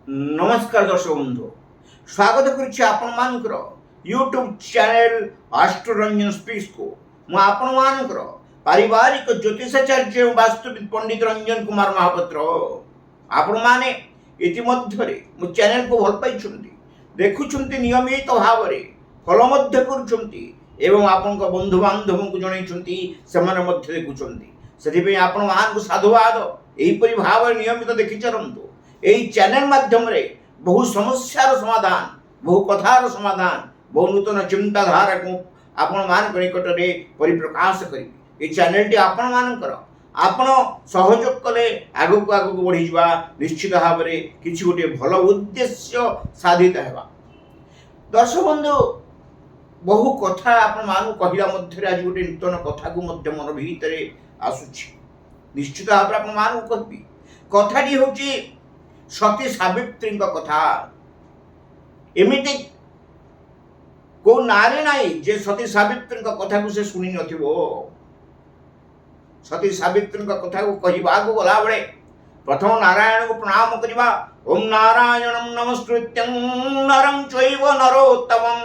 नमस्कार दर्शक बंधु स्वागत करुच्ची आपण मानकर यूट्यूब चैनल आस्ट्रोरंजन स्पीक्स को मु आपण मानकर पारिवारिक ज्योतिषाचार्य वास्तुविद पंडित रंजन कुमार महापात्र आपण माने इतिमध्यरे मु चैनल को भल पाइछन्ती देखुछन्ती नियमित भाव रे फल मध्य करूछन्ती एवं आपण बंधु बांधव को जणाइछन्ती सेमाने मध्य देखुछन्ती सेथिपई आपण मान को साधुवाद एहीपरि भाव नियमित देखि चरंतु এই চ্যানেল মাধ্যমে বহু সমস্যার সমাধান বহু কথার সমাধান বহু নূতন চিন্তাধারাକୁ ଆପଣମାନଙ୍କ ନିକଟରେ ପରିପ୍ରକାଶ କରିବି। এই ଚ୍ୟାନେଲଟି ଆପଣମାନଙ୍କର ଆପଣ ସହଯୋଗ କଲେ ଆଗକୁ ଆଗକୁ ବଢ଼ିଯିବା ନିଶ୍ଚିତ ଭାବରେ କିଛି ଗୋଟିଏ ଭଲ ଉଦ୍ଦେଶ୍ୟ ସାଧିତ ହେବା। ଦର୍ଶକ ବନ୍ଧୁ ବହୁ କଥା ଆପଣମାନଙ୍କୁ କହିଲା ମଧ୍ୟରେ ଆଜି ଗୋଟିଏ ନୂତନ କଥାକୁ ମଧ୍ୟ ମନ ଭିତରେ ଆସୁଛି ନିଶ୍ଚିତ ଭାବରେ ଆପଣମାନଙ୍କୁ କହିବି। କଥାଟି ହେଉଛି सती सावित्री कथा। एमिति को नारी नाई जे सती सावित्री कथा को से शुणी नथिबो। सती सावित्री कथा को कहवा को गला बेले प्रथम नारायण को प्रणाम करवा। ओम नारायणं नमस्कृत्यं नरं चैव नरोत्तमं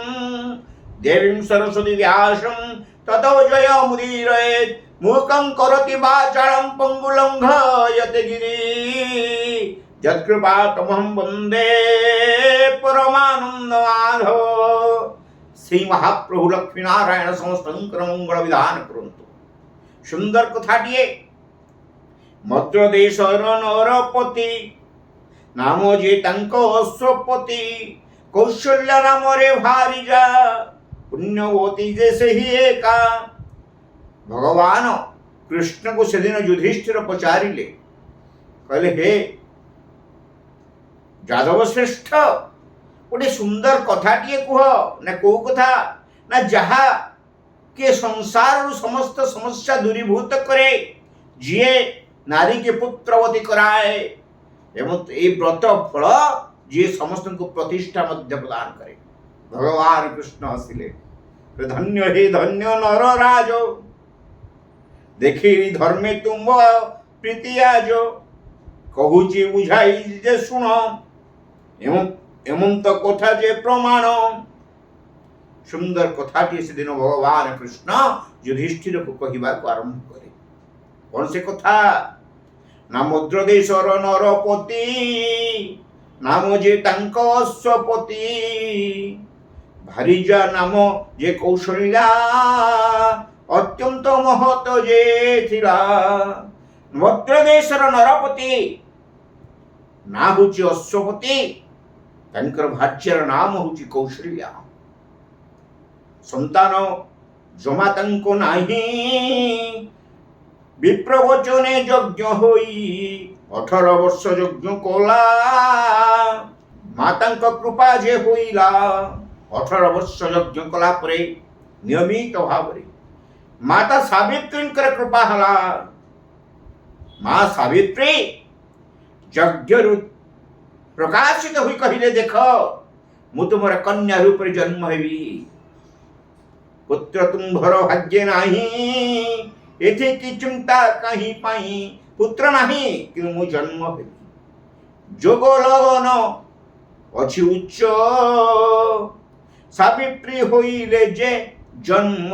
देवीं सरस्वती व्यासं ततो जयमुदीरयेत्। मूकं करोति वाचालं पंगुलंघयते गिरि यत्कृपा तमहं वंदे परमानंद माधव। श्री महाप्रभु लक्ष्मी नारायण समस्तंकर मंगल विधान करंतु। सुंदर कथाटिए मद्रदेशर नरपति नाम जे तांको अश्वपति कौशल्य नाम रे भारिजा पुण्यवती जे सही एका। भगवान कृष्ण को सेदिन युधिष्ठिर पचारिले कहले हे यादव श्रेष्ठ गोटे सुंदर कथाटिए कह ना कौ कथा ना जहा के संसार समस्त समस्या दूरीभूत करे जीए नारी के पुत्रवती कराए एवं ये व्रत फल जी समस्त को प्रतिष्ठा मध्य प्रदान करे। भगवान कृष्ण हसिले धन्य हे धन्य नर राज देखी धर्मे तुम प्रीति आज कहूची बुझाई जे सुन एवं तो कथा जे प्रमाण। सुंदर कथाटी से दिन भगवान कृष्ण युधिष्ठिर को कहवा को आरंभ करे। कौन से कथा ना मद्रदेशर नरपति नाम जे तांको अश्वपति भारिजा नाम जे कौशल्या अत्यंत महत जे थिला। मद्रदेशर नरपति ना होची अश्वपति तांकर भार्यर नाम होची कौशल्या। संतान जमा तांको नाही विप्रवचने यज्ञ होई 18 वर्ष यज्ञ कोला मातांक कृपा जे होइला 18 वर्ष यज्ञ कला परे नियमित भावरे माता सावित्री कृपा हला। माँ सावित्री यज्ञ प्रकाशित हुई कहले देख मु तुमर कन्या रूप जन्म हेबी पुत्र तुम्भर भाग्य नाही एथे की चिंता कहीं पाई पुत्र नाही कि मु जन्म हेबी जोग लगन अछि उच्च सावित्री होइले जे जन्म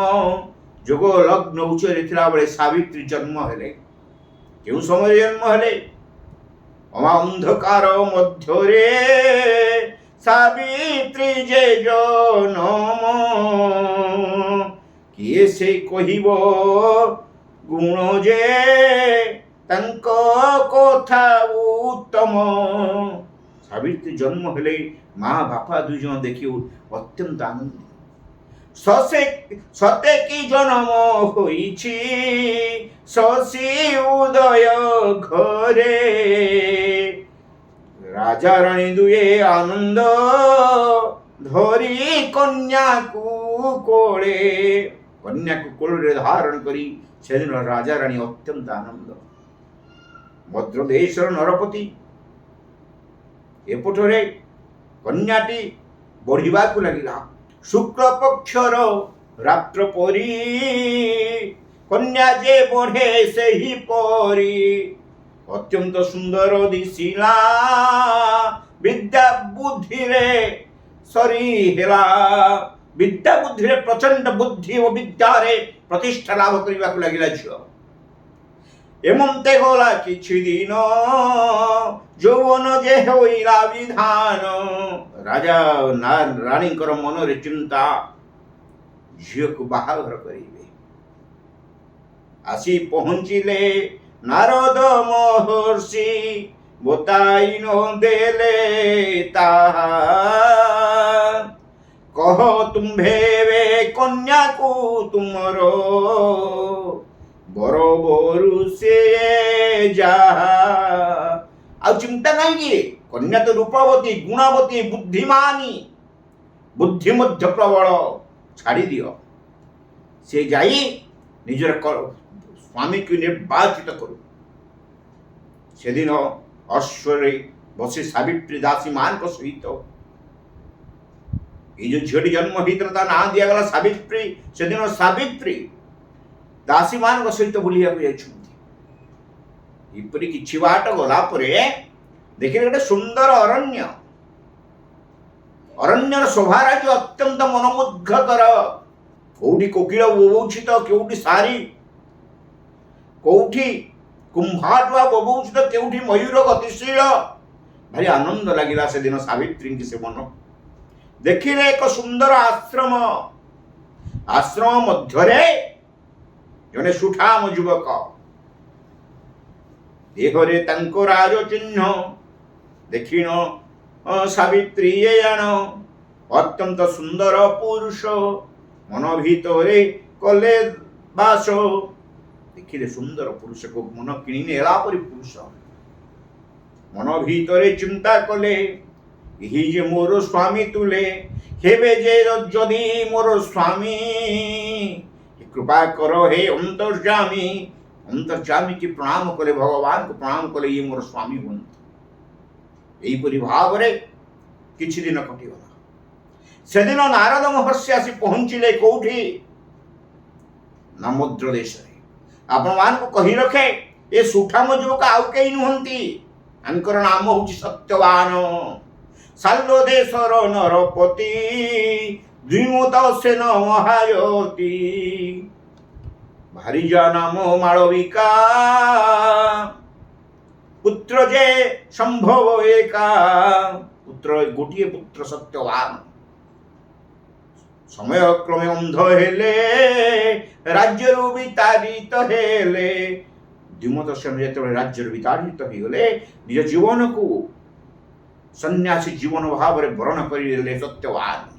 जोग लग्न उच्च थिला बेले सावित्री जन्म हेले केउ समय जन्म हेले अमा अंधकार मध्य सावित्री जे जनम किए से कहिबो गुण जे तांको कथा उत्तम। सावित्री जन्म हेले माँ बापा दुई जन देखि अत्यंत आनंदित सते की जन्म होइछि शशि उदय घरे राजा रानी दुए आनंद धरी कन्या को कोले कन्या को कोले धारण करी सेदिन राजा रानी अत्यंत आनंद। मद्रदेशर नरपति एपटरे कन्याटी बढ़िबा को लगिला। शुक्ल पक्षर रात्र परी कन्या जे बढ़े से ही परी अत्यंत सुंदर दिशिला बुद्धि रे सरी हेला विद्या बुद्धि रे प्रचंड बुद्धि और विद्या रे प्रतिष्ठा लाभ करने को लगिला झियो एमते गला किछि दिन যৌবন যে হইলা বিধান রাজা রানীଙ୍କର ମନରେ ଚିନ୍ତା ଝିଅକୁ ବାହାଘର କରିବେ ଆସି ପହଞ୍ଚିଲେ ନାରଦ ମହର୍ଷି ବତାଇ ନ ଦେଲେ ତାହା କହ ତୁମ୍ଭେ କନ୍ୟାକୁ ତୁମର ବର ବରୁ ସେ ଯାହା ଆଉ ଚିନ୍ତା କାହିଁକି କନ୍ୟା ତ ରୂପବତୀ ଗୁଣବତୀ ବୁଦ୍ଧିମାନି ବୁଦ୍ଧି ମଧ୍ୟ ପ୍ରବଳ ଛାଡ଼ି ଦିଅ ସେ ଯାଇ ନିଜର ସ୍ୱାମୀକୁ ନିର୍ବାଚିତ କରୁ ସେଦିନ ଅଶ୍ୱରେ ବସି ସାବିତ୍ରୀ ଦାସୀ ମାଙ୍କ ସହିତ ଏଇ ଯୋଉ ଝିଅଟି ଜନ୍ମ ହେଇଥିଲା ତା ନାଁ ଦିଆଗଲା ସାବିତ୍ରୀ ସେଦିନ ସାବିତ୍ରୀ ଦାସୀ ମାନଙ୍କ ସହିତ ବୁଲିବାକୁ ଯାଇଛନ୍ତି ଏପରି କିଛି ବାଟ ଗଲା ପରେ ଦେଖିଲେ ଗୋଟେ ସୁନ୍ଦର ଅରଣ୍ୟର ଶୋଭାରାଜ୍ୟ ଅତ୍ୟନ୍ତ ମନୋମୁଗ୍ଧକର କୋଉଠି କୋକିଳ ବୋବଉଛି ତ କେଉଁଠି ସାରି କୋଉଠି କୁମ୍ଭାଟୁଆ ବୋବଉଛି ତ କେଉଁଠି ମୟୂର ଗତିଶୀଳ ଭାରି ଆନନ୍ଦ ଲାଗିଲା ସେଦିନ ସାବିତ୍ରୀଙ୍କୁ ସେ ମନ ଦେଖିଲେ ଏକ ସୁନ୍ଦର ଆଶ୍ରମ ମଧ୍ୟରେ ଜଣେ ସୁଠାମ ଯୁବକ ଦେହରେ ତାଙ୍କ ରାଜ ଚିହ୍ନ ଦେଖିଣ ସାବିତ୍ରୀ ଜାଣ ଅତ୍ୟନ୍ତ ସୁନ୍ଦର ପୁରୁଷ ମନ ଭିତରେ କଲେ ବାସ ଦେଖିଲେ ସୁନ୍ଦର ପୁରୁଷକୁ ମନ କିଣି ନେଲା ପରି ପୁରୁଷ ମନ ଭିତରେ ଚିନ୍ତା କଲେ ଏହି ଯେ ମୋର ସ୍ୱାମୀ ତୁଲେ ହେବେ ଯେ ଯଦି ମୋର ସ୍ୱାମୀ कृपा करो हे अंतर्जामी की प्रणाम कले भगवान को प्रणाम कले ये मोर स्वामी हुंतु एहीपरि भाव रे किछि दिन कटिगला सेदिन नारद महर्षि आसी पहुंचिले कोठी नामोद्र देश रे आपण मान को कहि रखे ए सुठाम युवक आउ केही नुहंती अनकर नाम होची सत्यवान साल्लो देशर नरपति द्विमुत सेन महायती भारिजा नाम मालविका पुत्र जे संभव एका पुत्र गोटिए पुत्र सत्यवान समय क्रमे अंध हेले राज्य विताड़ित हेले द्विमुत सेन जेते राज्य विताड़ित हो गले निज जीवन को सन्यासी जीवन भाव रे वर्ण करिले सत्यवान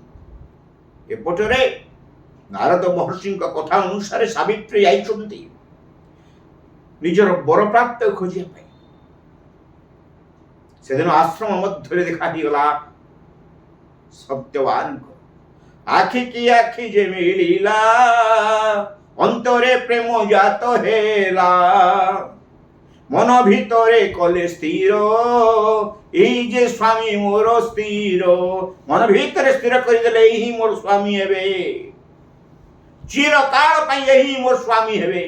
एपटरे नारद महर्षि कथा अनुसार सावित्री जाइछन्ति निजर बर प्राप्त खोजिया पाई सेदिन आश्रम मध्य देखा गला सत्यवान आखि की आखि जे मिलिला अंतरे प्रेम जात हेला मन भितरे कले स्थिर এই যে স্বামী মোর স্থির মন ভিতরে স্থির করে দেলে এই মোর স্বামী হেবে চিরকাল পাই এই মোর স্বামী হেবে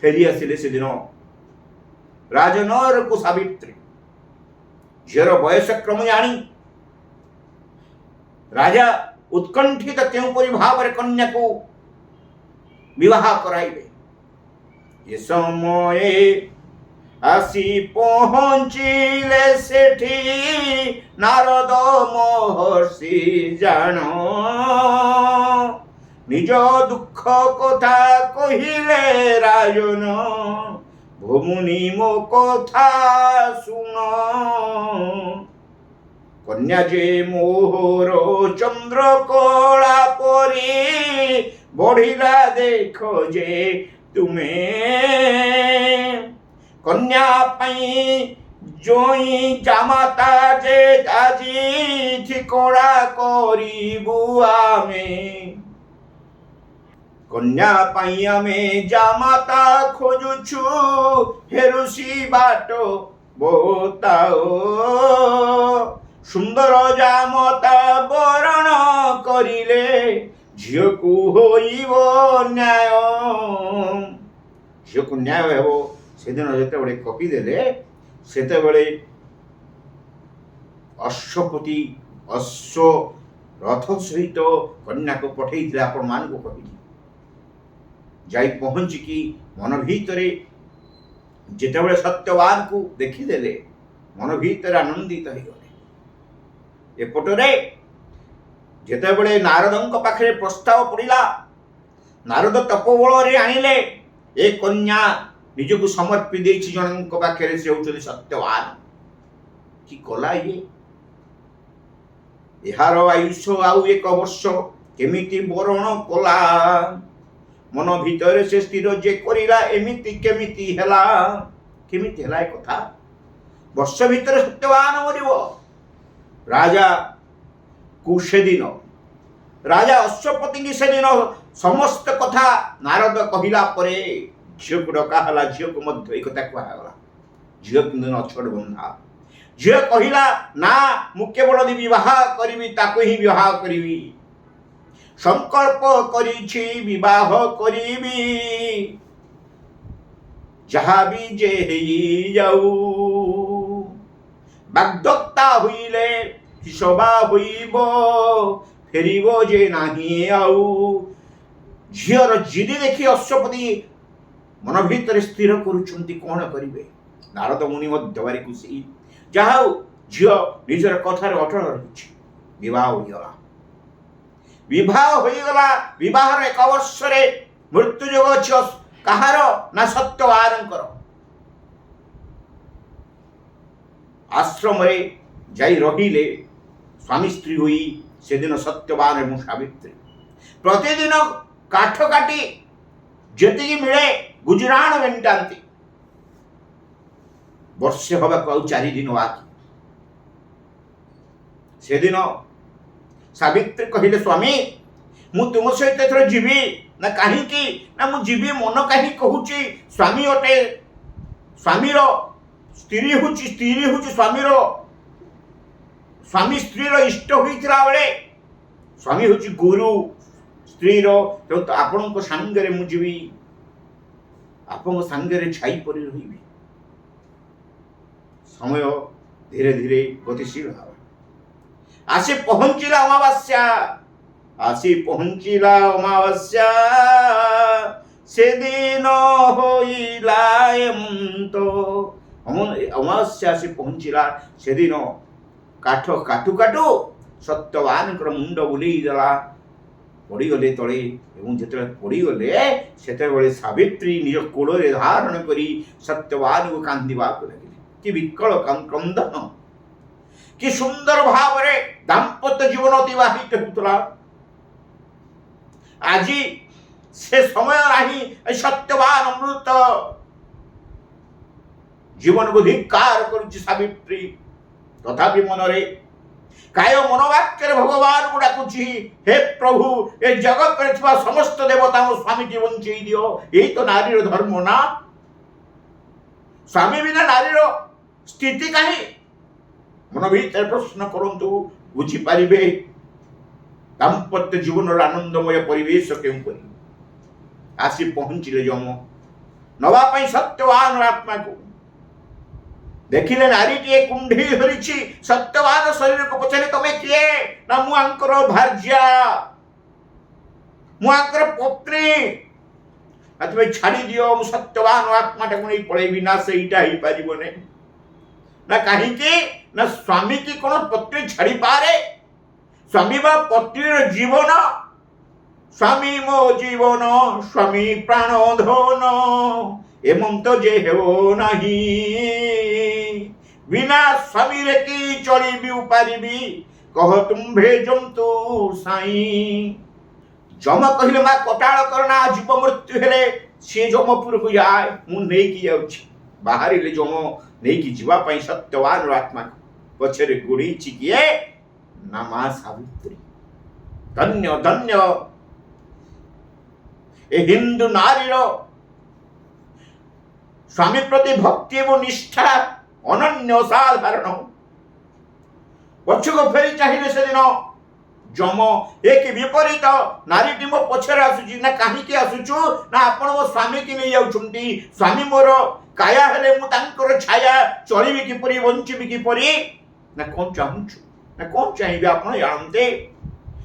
ফেরি আসিলে সেদিন রাজনর কো সাবিত্রী ঝিଅର ବୟସ କ୍ରମ ଜାଣି ରାଜା ଉତ୍କଣ୍ଠିତ କେଉଁପରି ଭାବରେ କନ୍ୟାକୁ ବିବାହ କରାଇବେ ଏ ସମୟରେ आसी पहुंचिले सेठी नारद महर्षि जान निज दुख कथा कहिले राजन भमुनि मो कथा सुन कन्या जे मोहर चंद्र कला परी बढ़िला देख जे तुम्हें कन्या पाई जोई जामाता जे आजी ठिकोड़ा करिबु आमे कन्या पाई आमे जामाता खोजुछु हेरुसी बाटो बताओ सुंदर जामता बरण करिले झियकु होइबो न्याय झियकु न्याय हेबो सेदिन जेते कपि देले सेते बेले ଅଶ୍ୱପତି ଅଶ୍ଵ ରଥ ସହିତ କନ୍ୟାକୁ ପଠେଇଥିଲେ ଆପଣମାନଙ୍କୁ କହିଲି। ଯାଇ ପହଞ୍ଚିକି ମନ ଭିତରେ ଯେତେବେଳେ ସତ୍ୟବାନକୁ ଦେଖିଦେଲେ ମନ ଭିତରେ ଆନନ୍ଦିତ ହେଇଗଲେ। ଏପଟରେ ଯେତେବେଳେ ନାରଦଙ୍କ ପାଖରେ ପ୍ରସ୍ତାବ ପଡ଼ିଲା, ନାରଦ ତପୋବଳରେ ଆଣିଲେ ଏ କନ୍ୟା ନିଜକୁ ସମର୍ପି ଦେଇଛି ଜଣଙ୍କ ପାଖରେ, ସେ ହେଉଛନ୍ତି ସତ୍ୟବାନ। କି କଲା ଇଏ? ଏହାର ଆୟୁଷ ଆଉ 1 ବର୍ଷ କେମିତି ବରଣ କଲା। ମନ ଭିତରେ ସେ ସ୍ଥିର ଯେ କରିଲା, ଏମିତି କେମିତି ହେଲା? କେମିତି ହେଲା ଏ କଥା? ବର୍ଷ ଭିତରେ ସତ୍ୟବାନ ମରିବ। ରାଜା କୁ ସେଦିନ ରାଜା ଅଶ୍ୱପତିଙ୍କୁ ସେଦିନ ସମସ୍ତ କଥା ନାରଦ କହିଲା ପରେ ଝିଅକୁ ଡକା ହେଲା। ଝିଅକୁ ମଧ୍ୟ ଏ କଥା କୁହାଗଲା। ଝିଅ କିନ୍ତୁ ନଛୋଡ଼ ବନ୍ଧା। ଝିଅ କହିଲା, ନା ମୁଁ କେବଳ ବିବାହ କରିବି, ତାକୁ ହିଁ ବିବାହ କରିବି। ସଂକଳ୍ପ କରିଛି ବିବାହ କରିବି, ଯାହା ବି ଯେ ହେଇଯାଉ। ବାଗ୍ଦତ୍ତା ହୋଇଲେ ସଭା ହୋଇବ, ଫେରିବ ଯେ ନାହିଁ ଆଉ। ଝିଅର ଜିଦି ଦେଖି ଅଶ୍ୱପତି ମନ ଭିତରେ ସ୍ଥିର କରୁଛନ୍ତି କଣ କରିବେ। ନାରଦ ମୁନି ମଧ୍ୟ ଭାରି ଖୁସି। ଯାହା ହଉ ଝିଅ ନିଜର କଥାରେ ଅଟଳ ରହିଛି। ବିବାହ ହୋଇଗଲା। ବିବାହର 1 ବର୍ଷରେ ମୃତ୍ୟୁ ଯୋଗ ଅଛି। କାହାର? ନା ସତ୍ୟବାନଙ୍କର। ଆଶ୍ରମରେ ଯାଇ ରହିଲେ ସ୍ୱାମୀ ସ୍ତ୍ରୀ ହୋଇ। ସେଦିନ ସତ୍ୟବାନ ଏବଂ ସାବିତ୍ରୀ ପ୍ରତିଦିନ କାଠ କାଟି ଯେତିକି ମିଳେ ଗୁଜୁରାଣ ମେଣ୍ଟାନ୍ତି। ବର୍ଷେ ହେବାକୁ ଆଉ 4 ଦିନ ବାକି। ସେଦିନ ସାବିତ୍ରୀ କହିଲେ, ସ୍ୱାମୀ ମୁଁ ତୁମ ସହିତ ଏଥର ଯିବି। ନା କାହିଁକି? ନା ମୁଁ ଯିବି ମନ କାହିଁ କହୁଛି। ସ୍ୱାମୀ ଅଟେ, ସ୍ୱାମୀର ସ୍ତ୍ରୀ ହଉଛି ସ୍ୱାମୀର, ସ୍ୱାମୀ ସ୍ତ୍ରୀର ଇଷ୍ଟ ହୋଇଥିଲା ବେଳେ ସ୍ୱାମୀ ହଉଛି ଗୁରୁ ସ୍ତ୍ରୀର। ଆପଣଙ୍କ ସାଙ୍ଗରେ ମୁଁ ଯିବି, ଆପଣଙ୍କ ସାଙ୍ଗରେ ଛାଇ ପରି ରହିବି। ସମୟ ଧୀରେ ଧୀରେ ଗତିଶୀଳ ହେଲା। ଆସି ପହଞ୍ଚିଲା ଅମାବାସ୍ୟା। ସେଦିନ ହୋଇଲା ଏମନ୍ତ। ଅମାବାସ୍ୟା ଆସି ପହଞ୍ଚିଲା। ସେଦିନ କାଠ କାଟୁ କାଟୁ ସତ୍ୟବାନଙ୍କର ମୁଣ୍ଡ ବୁଲେଇ ଦେଲା। ପଡ଼ିଗଲେ ତଳେ। ଏବଂ ଯେତେବେଳେ ପଡ଼ିଗଲେ ସେତେବେଳେ ସାବିତ୍ରୀ ନିଜ କୋଳରେ ଧାରଣ କରି ସତ୍ୟବାନଙ୍କୁ କାନ୍ଦିବାକୁ ଲାଗିଲେ। କି ବିକଳ କ୍ରନ୍ଦନ! କି ସୁନ୍ଦର ଭାବରେ ଦାମ୍ପତ୍ୟ ଜୀବନ ଅତିବାହିତ ହେଉଥିଲା। ଆଜି ସେ ସମୟ ନାହିଁ। ସତ୍ୟବାନ ମୃତ। ଜୀବନକୁ ଧିକ୍କାର କରୁଛି ସାବିତ୍ରୀ। ତଥାପି ମନରେ କାୟ ମନୋବାକ୍ୟରେ ଭଗବାନଙ୍କୁ ଡାକୁଛି, ହେ ପ୍ରଭୁ ଏ ଜଗତରେ ଥିବା ସମସ୍ତ ଦେବତାଙ୍କ ସ୍ୱାମୀକି ବଞ୍ଚେଇ ଦିଅ। ଏଇ ତ ନାରୀର ଧର୍ମ ନା? ସ୍ୱାମୀ ବିନା ନାରୀର ସ୍ଥିତି କାହିଁ? ମନ ଭିତରେ ପ୍ରଶ୍ନ କରନ୍ତୁ, ବୁଝିପାରିବେ ଦାମ୍ପତ୍ୟ ଜୀବନର ଆନନ୍ଦମୟ ପରିବେଶ କେଉଁପରି। ଆସି ପହଞ୍ଚିଲେ ଯମ ନବା ପାଇଁ ସତ୍ୟବାନ ଆତ୍ମାକୁ। ଦେଖିଲେ ନାରୀଟିଏ କୁଣ୍ଢେଇ ଧରିଛି। ସତ୍ୟବାନ ଶରୀରକୁ ପଚାରେ, ତମେ କିଏ? ନା ମୁଁ ଆଙ୍କର ଭାର୍ଯ୍ୟା, ମୁଁ ଆଙ୍କର ପତ୍ନୀ। ତୁମେ ଛାଡ଼ି ଦିଅ, ମୁଁ ସତ୍ୟବାନ ଆତ୍ମାଟାକୁ ନେଇ ପଳେଇବି। ନା ସେଇଟା ହେଇପାରିବ ନାହିଁ। ନା କାହିଁକି? ନା ସ୍ୱାମୀ କି କଣ ପତ୍ନୀ ଛାଡ଼ିପାରେ? ସ୍ୱାମୀ ବା ପତ୍ନୀର ଜୀବନ। ସ୍ୱାମୀ ମୋ ଜୀବନ, ସ୍ୱାମୀ ପ୍ରାଣ ଧନ, ଏମନ୍ତ ଯେ ହେବ ନାହିଁ। ବିନା ସ୍ୱାମୀରେ କି ଚଳିବି ପାରିବି, କହ ତୁମ୍ଭେ ଜନ୍ତୁ ସାଇଁ। ଯମ କହିଲେ, ମା କଟାଳ କରନା। ଜୀବ ମୃତ୍ୟୁ ହେଲେ ସିଏ ଯମପୁରକୁ ଯାଏ। ମୁଁ ନେଇକି ଯାଉଛି। ବାହାରିଲେ ଯମ ନେଇକି ଯିବା ପାଇଁ ସତ୍ୟବାନ ଆତ୍ମାକୁ। ପଛରେ ଗୋଡ଼େଇଛି କିଏ? ନା ମା ସାବିତ୍ରୀ। ଧନ୍ୟ ଧନ୍ୟ ଏ ହିନ୍ଦୁ ନାରୀର ସ୍ୱାମୀ ପ୍ରତି ଭକ୍ତି ଏବଂ ନିଷ୍ଠା ଅନନ୍ୟ ସାଧାରଣ। ପଛକୁ ଫେରି ଚାହିଁଲେ ସେଦିନ ଯମ, ଏ କି ବିପରୀତ! ନାରୀଟି ମୋ ପଛରେ ଆସୁଛି। ନା କାହିଁକି ଆସୁଛୁ? ନା ଆପଣ ମୋ ସ୍ୱାମୀକି ନେଇ ଯାଉଛନ୍ତି। ସ୍ୱାମୀ ମୋର କାୟା ହେଲେ ମୁଁ ତାଙ୍କର ଛାୟା। ଚଳିବି କିପରି, ବଞ୍ଚିବି କିପରି? ନା କଣ ଚାହୁଁଛୁ, ନା କଣ ଚାହିଁବେ ଆପଣ ଜାଣନ୍ତି?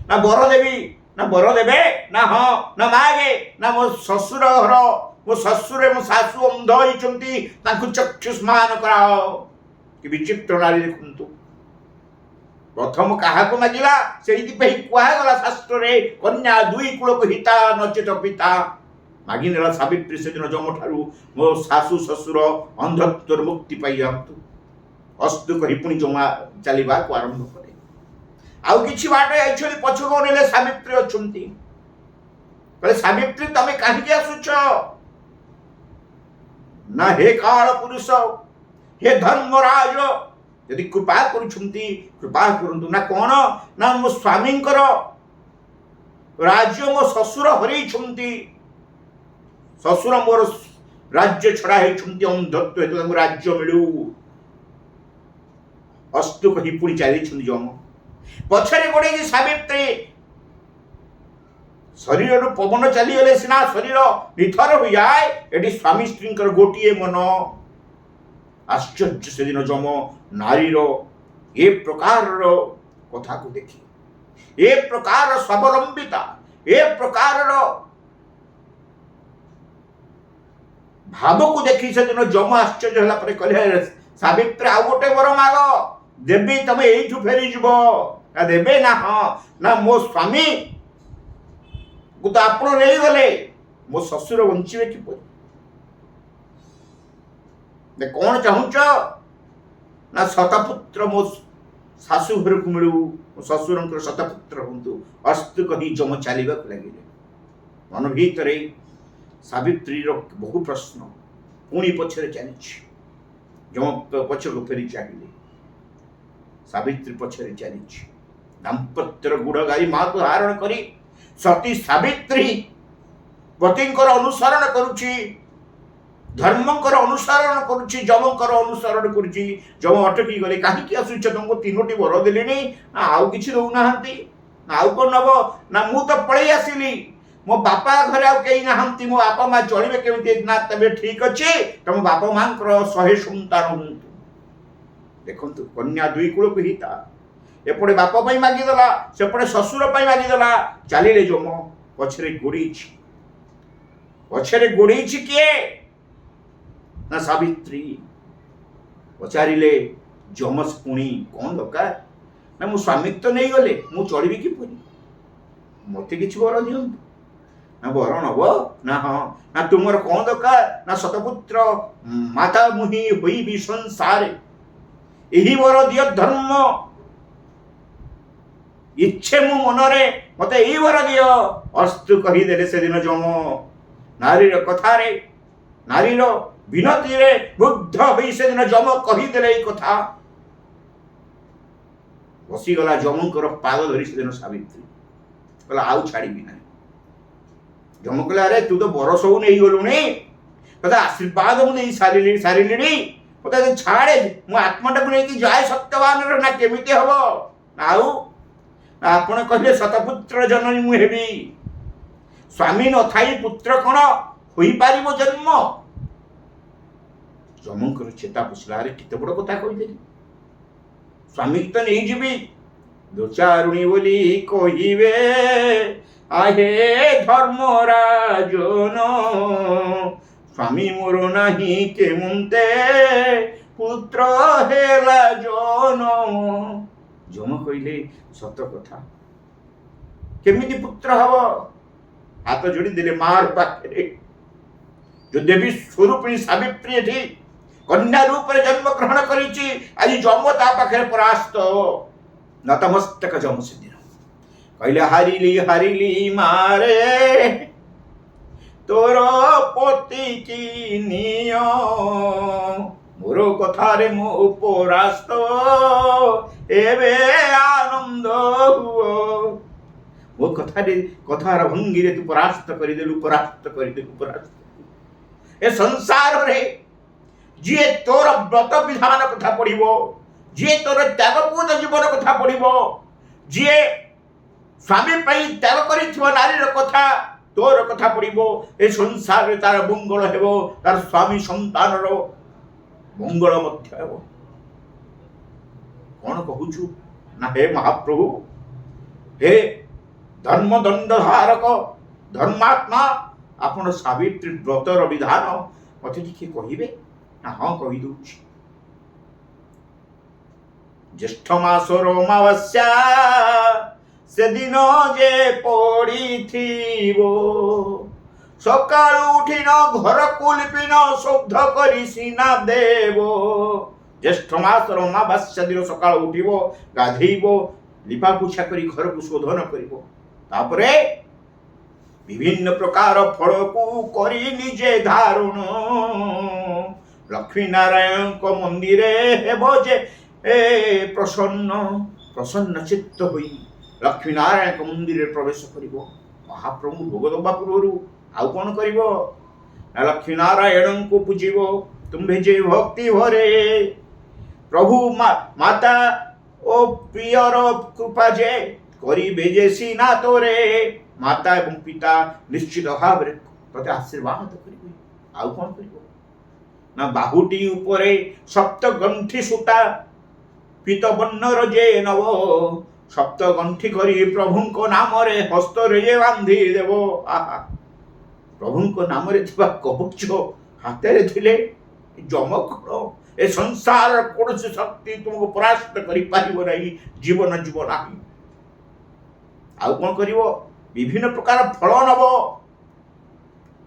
ନା ବର ଦେବି, ନା ବର ଦେବେ, ନା ହଁ ନା ମାଗେ, ନା ମୋ ଶ୍ୱଶୁର ଘର, ମୋ ଶ୍ୱଶୁର ମୋ ଶାଶୁ ଅନ୍ଧ ହେଇଛନ୍ତି, ତାଙ୍କୁ ଚକ୍ଷୁଷ୍ମାନ କରାଅ। କି ବିଚିତ୍ର ନାରୀ ଦେଖନ୍ତୁ। ପ୍ରଥମ କାହାକୁ ମାଗିଲା? ସେଇଥିପାଇଁ କୁହାଗଲା ଶାସ୍ତ୍ରରେ, କନ୍ୟା ଦୁଇ କୂଳକୁ ହିତା ନଚେତ ପିତା। ମାଗିନେଲା ସାବିତ୍ରୀ ସେଦିନ ଯମଠାରୁ, ମୋ ଶାଶୁ ଶ୍ୱଶୁର ଅନ୍ଧତ୍ୱରୁ ମୁକ୍ତି ପାଇଯାଆନ୍ତୁ। ଅସ୍ତୁ କହି ପୁଣି ଜମା ଚାଲିବାକୁ ଆରମ୍ଭ କଲେ। ଆଉ କିଛି ବାଟ ଯାଇଛନ୍ତି, ପଛକୁ ଅନେଇଲେ ସାବିତ୍ରୀ ଅଛନ୍ତି। କହିଲେ ସାବିତ୍ରୀ ତମେ କାହିଁକି ଆସୁଛ? ନା ହେ କାଳ ପୁରୁଷ, ହେ ଧର୍ମରାଜ, ଯଦି କୃପା କରୁଛନ୍ତି କୃପା କରନ୍ତୁ। ନା କଣ? ନା ମୋ ସ୍ୱାମୀଙ୍କର ରାଜ୍ୟ ମୋ ଶ୍ୱଶୁର ହରେଇଛନ୍ତି, ଶ୍ୱଶୁର ମୋର ରାଜ୍ୟ ଛଡା ହେଇଛନ୍ତି, ଅନ୍ଧତ୍ୱ ହେତୁ ତାଙ୍କୁ ରାଜ୍ୟ ମିଳୁ। ଅସ୍ତୁ କହି ପୁଣି ଚାଲିଛନ୍ତି ଯମ। ପଛରେ ଗୋଡେଇଛି ସାବିତ୍ରୀ। ଶରୀରରୁ ପବନ ଚାଲିଗଲେ ସିନା ଶରୀର ନିଥର ହୋଇଯାଏ, ଏଠି ସ୍ୱାମୀ ସ୍ତ୍ରୀଙ୍କର ଗୋଟିଏ ମନ। ଆଶ୍ଚର୍ଯ୍ୟ ସେଦିନ ଯମ ନାରୀର ଏ ପ୍ରକାରର କଥାକୁ ଦେଖି, ଏ ପ୍ରକାର ସ୍ୱାବଲମ୍ବିତା, ଏ ପ୍ରକାରର ଭାବକୁ ଦେଖି ସେଦିନ ଯମ ଆଶ୍ଚର୍ଯ୍ୟ ହେଲା ପରେ କହିଲେ, ସାବିତ୍ରୀ ଆଉ ଗୋଟେ ବର ମାଗ, ଦେବୀ, ତମେ ଏଇଠୁ ଫେରିଯିବ। ଦେବେ? ନା ହଁ। ନା ମୋ ସ୍ୱାମୀ କୁ ତ ଆପଣ ନେଇଗଲେ, ମୋ ଶ୍ୱଶୁର ବଞ୍ଚିବେ କିପରି? କଣ ଚାହୁଁଛ? ନା ଶତପୁତ୍ର ମୋ ଶାଶୁ ଘରକୁ ମିଳୁ, ମୋ ଶ୍ୱଶୁରଙ୍କର ଶତପୁତ୍ର ହୁଅନ୍ତୁ। ଅସ୍ତୁ କହି ଯମ ଚାଲିବାକୁ ଲାଗିଲେ। ମନ ଭିତରେ ସାବିତ୍ରୀର ବହୁ ପ୍ରଶ୍ନ। ପୁଣି ପଛରେ ଚାଲିଛି। ଯମ ପଛକୁ ଫେରି ଚାହିଁଲେ, ସାବିତ୍ରୀ ପଛରେ ଚାଲିଛି। ଦାମ୍ପତ୍ୟର ଗୁଡ଼ ଗାଈ ମାକୁ ଧାରଣ କରି ସତୀ ସାବିତ୍ରୀ ପତିଙ୍କର ଅନୁସରଣ କରୁଛି, ଧର୍ମଙ୍କର ଅନୁସରଣ କରୁଛି, ଯମଙ୍କର ଅନୁସରଣ କରୁଛି। ଯମ ଅଟକି ଗଲେ, କାହିଁକି ଆସୁଛ? ତମକୁ 3ଟି ବର ଦେଲିଣି, ନା ଆଉ କିଛି ଦଉନାହାନ୍ତି? ନା ଆଉ କଣ ନବ? ନା ମୁଁ ତ ପଳେଇ ଆସିଲି, ମୋ ବାପା ଘରେ ଆଉ କେହି ନାହାନ୍ତି, ମୋ ବାପା ମା ଚଳିବେ କେମିତି? ନା ତେବେ ଠିକ ଅଛି, ତମ ବାପା ମାଙ୍କର 100 ସନ୍ତାନ ହୁଅନ୍ତୁ। ଦେଖନ୍ତୁ, କନ୍ୟା ଦୁଇ କୂଳକୁ ହିତା। ଏପଟେ ବାପ ପାଇଁ ମାଗିଦେଲା, ସେପଟେ ଶ୍ୱଶୁର ପାଇଁ ମାଗିଦେଲା। ଚାଲିଲେ ଯମ। ପଛରେ ଗୋଡେଇଛି। ପଛରେ ଗୋଡେଇଛି କିଏ? ନା ସାବିତ୍ରୀ। ପଚାରିଲେ ଯମ ପୁଣି, କଣ ଦରକାର? ନା ମୋ ସ୍ୱାମୀ ତ ନେଇଗଲେ, ମୁଁ ଚଳିବି କିପରି? ମତେ କିଛି ବର ଦିଅନ୍ତୁ। ନା ବର ନବ? ନା ହଁ। ନା ତୁମର କଣ ଦରକାର? ନା ଶତପୁତ୍ର ମାତା ମୁହିଁ ହୋଇବି ସଂସାରେ, ଏହି ବର ଦିଅ ଧର୍ମ ଇচ্ছে ମୁଁ ମନରେ, ମତେ ଏଇ ବର ଦିଅ। ଅସ୍ତୁ କହିଦେଲେ ସେଦିନ ଯମ। ନାରୀର କଥାରେ, ନାରୀର ବିନତିରେ ମୁଗ୍ଧ ହୋଇ ସେଦିନ ଯମ କହିଦେଲେ ଏଇ କଥା। ବସିଗଲା ଯମଙ୍କର ପାଦ ଧରି ସେଦିନ ସାବିତ୍ରୀ। କହିଲା ଆଉ ଛାଡ଼ିବି ନାହିଁ। ଯମ କହିଲା, ଆରେ ତୁ ତ ବର ସବୁ ନେଇଗଲୁଣି, ତତେ ଆଶୀର୍ବାଦ ମୁଁ ଦେଇ ସାରିଲିଣି, ମତେ ଛାଡେ, ମୁଁ ଆତ୍ମାଟାକୁ ନେଇକି ଯାଏ ସତ୍ୟବାନର। ନା କେମିତି ହବ? ଆଉ ଆପଣ କହିଲେ ଶତପୁତ୍ର ଜନନୀ ମୁଁ ହେବି, ସ୍ୱାମୀ ନଥାଇ ପୁତ୍ର କଣ ହୋଇପାରିବ ଜନ୍ମ? ଯମଙ୍କର ଚେତା ପଶିଲା, ଆରେ କେତେ ବଡ କଥା କହିଦେଲି, ସ୍ୱାମୀ ତ ନେଇଯିବି, ଦୋଚାରୁଣୀ ବୋଲି କହିବେ, ଆହେ ଧର୍ମରାଜନ, ସ୍ୱାମୀ ମୋର ନାହିଁ କେମନ୍ତେ, ପୁତ୍ର ହେଲା ଜନ। ଯମ କହିଲେ, ସତ କଥା, କେମିତି ପୁତ୍ର ହବ? ହାତ ଯୋଡ଼ି ଦେଲେ ମାର ପାଖରେ। ଯୋଉ ଦେବୀ ସ୍ୱରୂପିଣୀ ସାବିତ୍ରୀ ଏଠି କନ୍ୟା ରୂପରେ ଜନ୍ମ ଗ୍ରହଣ କରିଛି, ଆଜି ଯମ ତା ପାଖରେ ପରାସ୍ତ। ନତମସ୍ତକ ଯମ ସେଦିନ କହିଲେ, ହାରିଲି ହାରିଲି ମାରେ, ତୋର ପତି କି ନିୟ, ମୋର କଥାରେ ମୋ ପରାସ୍ତ, ଏବେ ଆନନ୍ଦ ହୁଅ। ମୋ କଥାର ଭଙ୍ଗୀରେ ତୁ ପରାସ୍ତ କରିଦେଲୁ। ଏ ସଂସାରରେ ଯିଏ ତୋର ବ୍ରତ ବିଧାନ କଥା ପଢିବ, ଯିଏ ତୋର ତ୍ୟାଗପୂତ ଜୀବନ କଥା ପଢିବ, ଯିଏ ସ୍ୱାମୀ ପାଇଁ ତ୍ୟାଗ କରିଥିବା ନାରୀର କଥା, ତୋର କଥା ପଢିବ, ଏ ସଂସାରରେ ତାର ମଙ୍ଗଳ ହେବ, ତାର ସ୍ୱାମୀ ସନ୍ତାନର ମଙ୍ଗଳ ମଧ୍ୟ ହେବ। କ'ଣ କହୁଛୁ ନା ହେ ମହାପ୍ରଭୁ, ହେ ଧର୍ମଦଣ୍ଡ ଧାରକ ଧର୍ମାତ୍ମା, ଆପଣ ସାବିତ୍ରୀ ବ୍ରତର ବିଧାନ ମତେ ଟିକେ କହିବେ? ନା ହଁ କହିଦେଉଛି। ଜ୍ୟେଷ୍ଠ ମାସର ଅମାବାସ୍ୟା ସେଦିନ ଯେ ପଡ଼ିଥିବ, ସକାଳୁ ଉଠିନ ଘରକୁ ଲିପିନ ଶୁଦ୍ଧ କରି ସିନା ଦେବ। ଜ୍ୟେଷ୍ଠ ମାସର ଅମାବାସ୍ୟା ଦିନ ସକାଳୁ ଉଠିବ, ଗାଧେଇବ, ଲିପା ପୋଛା କରି ଘରକୁ ଶୋଧନ କରିବ। ତାପରେ ବିଭିନ୍ନ ପ୍ରକାର ଫଳକୁ କରି ନିଜେ ଧାରଣ ଲକ୍ଷ୍ମୀ ନାରାୟଣଙ୍କ ମନ୍ଦିରେ ହେବ ଯେ ପ୍ରସନ୍ନ ଚିତ୍ତ ହୋଇ ଲକ୍ଷ୍ମୀ ନାରାୟଣଙ୍କ ମନ୍ଦିରରେ ପ୍ରବେଶ କରିବ। ମହାପ୍ରଭୁ ଭୋଗ ଦେବା ପୂର୍ବରୁ ଆଉ କ'ଣ କରିବ ନା ଲକ୍ଷ୍ମୀ ନାରାୟଣଙ୍କୁ ପୂଜିବ। ତୁମ୍ଭେ ଯେ ଭକ୍ତି ଭରେ ପ୍ରଭୁ ମାତା ଓ ପ୍ରିୟର କୃପା ଯେ କରିବେ ଯେ ସିନା ତୋରେ, ମାତା ଏବଂ ପିତା ନିଶ୍ଚିତ ଭାବରେ ତତେ ଆଶୀର୍ବାଦ କରିବେ। ଆଉ କ'ଣ କରିବ ନା ବାହୁଟି ଉପରେ ସପ୍ତ ଗଣ୍ଠି ସୂତା ପୀତ ବର୍ଣ୍ଣର ଯେ ନବ, ସପ୍ତ ଗଣ୍ଠି କରି ପ୍ରଭୁଙ୍କ ନାମରେ ହସ୍ତରେ ଯେ ବାନ୍ଧି ଦେବ। ପ୍ରଭୁଙ୍କ ନାମରେ ଥିବା କବଚ ହାତରେ ଥିଲେ ଯମକର ଏ ସଂସାର କୌଣସି ଶକ୍ତି ତୁମକୁ ପରାସ୍ତ କରିପାରିବ ନାହିଁ, ଜୀବନ ଯିବ ନାହିଁ। ଆଉ କ'ଣ କରିବ? ବିଭିନ୍ନ ପ୍ରକାର ଫଳ ନବ,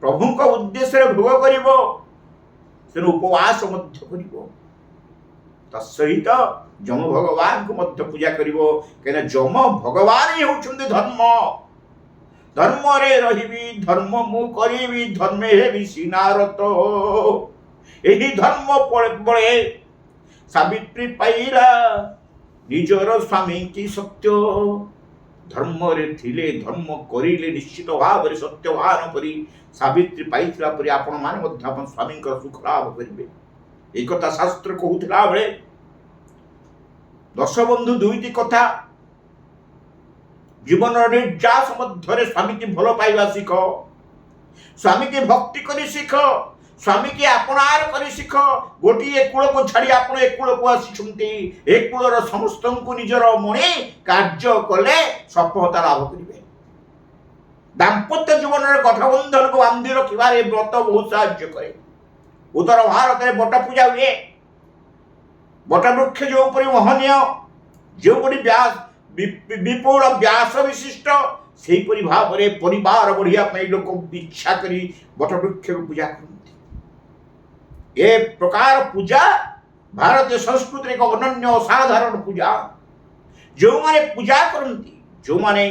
ପ୍ରଭୁଙ୍କ ଉଦ୍ଦେଶ୍ୟରେ ଭୋଗ କରିବ, ତେଣୁ ଉପବାସ ମଧ୍ୟ କରିବ। ତା ସହିତ ଯମ ଭଗବାନଙ୍କୁ ମଧ୍ୟ ପୂଜା କରିବ, କାହିଁକିନା ଯମ ଭଗବାନ ହିଁ ହେଉଛନ୍ତି ଧର୍ମ। ଧର୍ମରେ ରହିବି, ଧର୍ମ ମୁଁ କରିବି, ଧର୍ମେ ହେବି ସିନାରତ। ଏହି ଧର୍ମ ବଳେ ସାବିତ୍ରୀ ପାଇଲା ନିଜର ସ୍ୱାମୀ କି ସତ୍ୟ। ଧର୍ମରେ ଥିଲେ, ଧର୍ମ କରିଲେ ନିଶ୍ଚିତ ଭାବରେ ସତ୍ୟବାନ ପରି ସାବିତ୍ରୀ ପାଇଥିଲା ପରି ଆପଣମାନେ ମଧ୍ୟ ଆପଣ ସ୍ୱାମୀଙ୍କର ସୁଖ ଲାଭ କରିବେ। এই কথা শাস্ত্র কହୁଥିଲା ବେଳେ ଦଶବନ୍ଧୁ ଦୁଇଟି କଥା, ଜୀବନର ନିର୍ଯାସ ମଧ୍ୟରେ ସ୍ୱାମୀକି ଭଲ ପାଇବା ଶିଖ, ସ୍ୱାମୀକି ଭକ୍ତି କରି ଶିଖ, ସ୍ୱାମୀକି ଆପଣାର କରି ଶିଖ। ଗୋଟିଏ କୂଳକୁ ଛାଡ଼ି ଆପଣ ଏ କୂଳକୁ ଆସିଛନ୍ତି, ଏ କୂଳର ସମସ୍ତଙ୍କୁ ନିଜର ମଣି କାର୍ଯ୍ୟ କଲେ ସଫଳତା ଲାଭ କରିବେ। ଦାମ୍ପତ୍ୟ ଜୀବନରେ ଗଠବନ୍ଧନକୁ ବାନ୍ଧି ରଖିବାରେ ବ୍ରତ ବହୁତ ସାହାଯ୍ୟ କରେ। ଉତ୍ତର ଭାରତରେ ବଟ ପୂଜା ହୁଏ। ବଟ ବୃକ୍ଷ ଯେଉଁପରି ମହନୀୟ, ଯେଉଁପରି ବିପୁଳ ବ୍ୟାସ ବିଶିଷ୍ଟ, ସେହିପରି ଭାବରେ ପରିବାର ବଢ଼ିବା ପାଇଁ ଲୋକ ଇଚ୍ଛା କରି ବଟ ବୃକ୍ଷକୁ ପୂଜା କରନ୍ତି। ଏ ପ୍ରକାର ପୂଜା ଭାରତୀୟ ସଂସ୍କୃତିରେ ଏକ ଅନନ୍ୟ ଅସାଧାରଣ ପୂଜା। ଯେଉଁମାନେ ପୂଜା କରନ୍ତି, ଯେଉଁମାନେ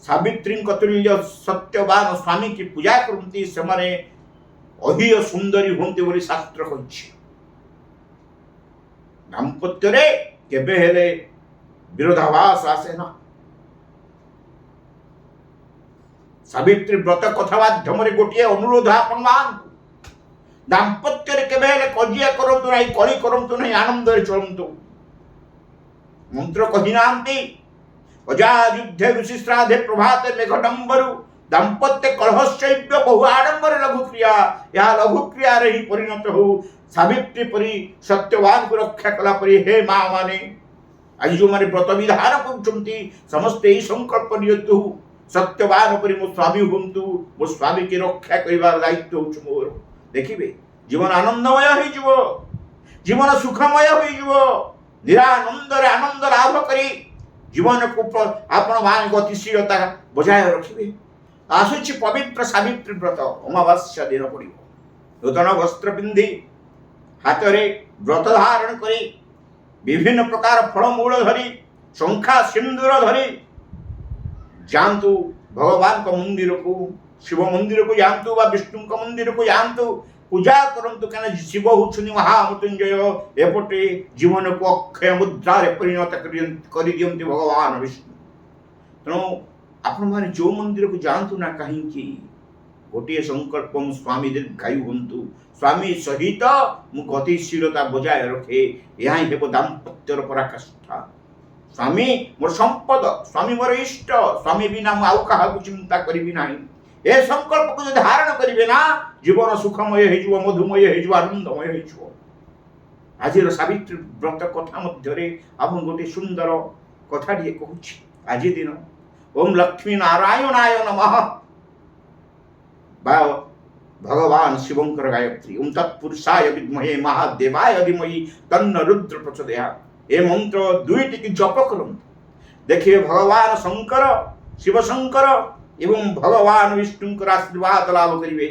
ସାବିତ୍ରୀଙ୍କ ତୁଲ୍ୟ ସତ୍ୟବାନ ସ୍ୱାମୀକି ପୂଜା କରନ୍ତି, ସେମାନେ ଅହିୟ ସୁନ୍ଦରୀ ହୁଅନ୍ତି ବୋଲି ଶାସ୍ତ୍ର କହିଛି। ଦାମ୍ପତ୍ୟରେ କେବେ ହେଲେ ବିରୋଧାଭାସ ଆସେ ନା। ସାବିତ୍ରୀ ବ୍ରତ କଥା ମାଧ୍ୟମରେ ଗୋଟିଏ ଅନୁରୋଧ ଆପଣମାନଙ୍କୁ, ଦାମ୍ପତ୍ୟରେ କେବେ ହେଲେ କଜିଆ କରନ୍ତୁ ନାହିଁ, କଳି କରନ୍ତୁ ନାହିଁ, ଆନନ୍ଦରେ ଚଳନ୍ତୁ। ମନ୍ତ୍ର କହିନାହାନ୍ତି ଅଜା ଯୁଦ୍ଧେ ଋଷି ଶ୍ରାଦ୍ଧେ ପ୍ରଭାତେ ମେଘଡମ୍ବରୁ ଦାମ୍ପତ୍ୟ କଳହଶ୍ଚୈବ୍ୟ ବହୁ ଆଡମ୍ବର ଲଘୁକ୍ରିୟା। ଏହା ଲଘୁକ୍ରିୟାରେ ହିଁ ପରିଣତ ହଉ। ସାବିତ୍ରୀ ପରି ସତ୍ୟବାନଙ୍କୁ ରକ୍ଷା କଲା ପରି ହେ ମା ମାନେ, ଆଜି ଯେଉଁମାନେ ବ୍ରତ ବିଧାନ କରୁଛନ୍ତି ସମସ୍ତେ ଏହି ସଂକଳ୍ପ ନିଅନ୍ତୁ, ସତ୍ୟବାନ ପରି ମୋ ସ୍ୱାମୀ ହୁଅନ୍ତୁ, ମୋ ସ୍ୱାମୀକି ରକ୍ଷା କରିବାର ଦାୟିତ୍ୱ ହେଉଛି ମୋର। ଦେଖିବେ ଜୀବନ ଆନନ୍ଦମୟ ହୋଇଯିବ, ଜୀବନ ସୁଖମୟ ହୋଇଯିବ। ନିରାନନ୍ଦରେ ଆନନ୍ଦ ଲାଭ କରି ଜୀବନକୁ ଆପଣ ମାନେ ଗତିଶୀଳତା ବଜାୟ ରଖିବେ। ଆସୁଛି ପବିତ୍ର ସାବିତ୍ରୀ ବ୍ରତ। ଅମାବାସ୍ୟା ଦିନ ପଡ଼ିବ। ନୂତନ ବସ୍ତ୍ର ପିନ୍ଧି ହାତରେ ବ୍ରତ ଧାରଣ କରି ବିଭିନ୍ନ ପ୍ରକାର ଫଳମୂଳ ଧରି ଶଙ୍ଖା ସିନ୍ଦୁର ଧରି ଯାଆନ୍ତୁ ଭଗବାନଙ୍କ ମନ୍ଦିରକୁ, ଶିବ ମନ୍ଦିରକୁ ଯାଆନ୍ତୁ ବା ବିଷ୍ଣୁଙ୍କ ମନ୍ଦିରକୁ ଯାଆନ୍ତୁ, ପୂଜା କରନ୍ତୁ। କାହିଁକିନା ଶିବ ହେଉଛନ୍ତି ମହାମୃତ୍ୟୁଞ୍ଜୟ। ଏପଟେ ଜୀବନକୁ ଅକ୍ଷୟ ମୁଦ୍ରାରେ ପରିଣତ କରିଦିଅନ୍ତି ଭଗବାନ ବିଷ୍ଣୁ। ତେଣୁ ଆପଣମାନେ ଯେଉଁ ମନ୍ଦିରକୁ ଯାଆନ୍ତୁ ନା କାହିଁକି, ଗୋଟିଏ ସଂକଳ୍ପ, ମୁଁ ସ୍ୱାମୀ ଦୀର୍ଘାୟୁ ହୁଅନ୍ତୁ, ସ୍ୱାମୀ ସହିତ ମୁଁ ଗତିଶୀଳତା ବଜାୟ ରଖେ। ଏହା ହିଁ ହେବ ଦାମ୍ପତ୍ୟର ପରାକାଷ୍ଠା। ସ୍ୱାମୀ ମୋର ସମ୍ପଦ, ସ୍ୱାମୀ ମୋର ଇଷ୍ଟ, ସ୍ୱାମୀ ବିନା ମୁଁ ଆଉ କାହାକୁ ଚିନ୍ତା କରିବି ନାହିଁ। ଏ ସଂକଳ୍ପକୁ ଯଦି ଧାରଣ କରିବେ ନା, ଜୀବନ ସୁଖମୟ ହେଇଯିବ, ମଧୁମୟ ହେଇଯିବ, ଆନନ୍ଦମୟ ହେଇଯିବ। ଆଜିର ସାବିତ୍ରୀ ବ୍ରତ କଥା ମଧ୍ୟରେ ଆପଣ ଗୋଟେ ସୁନ୍ଦର କଥାଟିଏ କହୁଛି। ଆଜି ଦିନ ଓಂ ଲକ୍ଷ୍ମୀ ନାରାୟଣାୟ ନମଃ ବା ଭଗବାନ ଶିବଙ୍କର ଗାୟତ୍ରୀ ଓಂ ତତ୍ପୁରୁଷାୟ ବିଦ୍ମହେ ମହାଦେବାୟ ଧୀମହି ତନ୍ନ ରୁଦ୍ର ପ୍ରଚୋଦୟାତ୍। ଏ ମନ୍ତ୍ର ଦୁଇଟିକି ଜପ କରନ୍ତୁ, ଦେଖିବେ ଭଗବାନ ଶଙ୍କର ଶିବ ଶଙ୍କର ଏବଂ ଭଗବାନ ବିଷ୍ଣୁଙ୍କର ଆଶୀର୍ବାଦ ଲାଭ କରିବେ।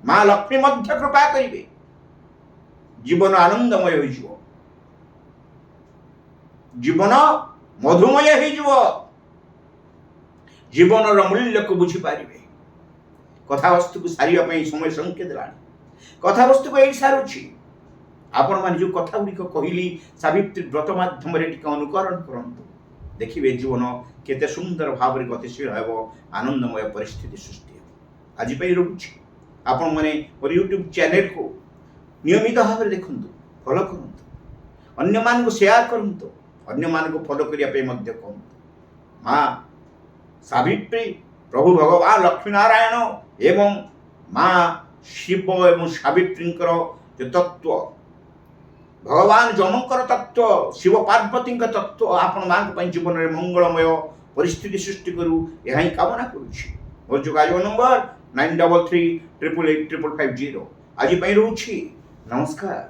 ମା ଲକ୍ଷ୍ମୀ ମଧ୍ୟ କୃପା କରିବେ। ଜୀବନ ଆନନ୍ଦମୟ ହୋଇଯିବ, ଜୀବନ ମଧୁମୟ ହୋଇଯିବ, ଜୀବନର ମୂଲ୍ୟକୁ ବୁଝିପାରିବେ। କଥାବସ୍ତୁକୁ ସାରିବା ପାଇଁ ସମୟ ସଂକେତ ଦେଲାଣି। କଥାବସ୍ତୁକୁ ଏଇଠି ସାରୁଛି। ଆପଣମାନେ ଯେଉଁ କଥା ଗୁଡ଼ିକ କହିଲି ସାବିତ୍ରୀ ବ୍ରତ ମାଧ୍ୟମରେ ଟିକେ ଅନୁକରଣ କରନ୍ତୁ, ଦେଖିବେ ଜୀବନ କେତେ ସୁନ୍ଦର ଭାବରେ ଗତିଶୀଳ ହେବ, ଆନନ୍ଦମୟ ପରିସ୍ଥିତି ସୃଷ୍ଟି ହେବ। ଆଜି ପାଇଁ ରହୁଛି। ଆପଣମାନେ ମୋର ୟୁଟ୍ୟୁବ୍ ଚ୍ୟାନେଲକୁ ନିୟମିତ ଭାବରେ ଦେଖନ୍ତୁ, ଫଲୋ କରନ୍ତୁ, ଅନ୍ୟମାନଙ୍କୁ ସେୟାର କରନ୍ତୁ, ଅନ୍ୟମାନଙ୍କୁ ଫଲୋ କରିବା ପାଇଁ ମଧ୍ୟ କହନ୍ତୁ। ମା ସାବିତ୍ରୀ, ପ୍ରଭୁ ଭଗବାନ ଲକ୍ଷ୍ମୀନାରାୟଣ ଏବଂ ମା ଶିବ ଏବଂ ସାବିତ୍ରୀଙ୍କର ଯେ ତତ୍ତ୍ୱ, ଭଗବାନ ଯମଙ୍କର ତତ୍ତ୍ୱ, ଶିବ ପାର୍ବତୀଙ୍କ ତତ୍ତ୍ୱ ଆପଣମାନଙ୍କ ପାଇଁ ଜୀବନରେ ମଙ୍ଗଳମୟ ପରିସ୍ଥିତି ସୃଷ୍ଟି କରୁ, ଏହା ହିଁ କାମନା କରୁଛି। ମୋର ଯୋଗାଯୋଗ ନମ୍ବର 9338885550। ଆଜି ପାଇଁ ରହୁଛି। ନମସ୍କାର।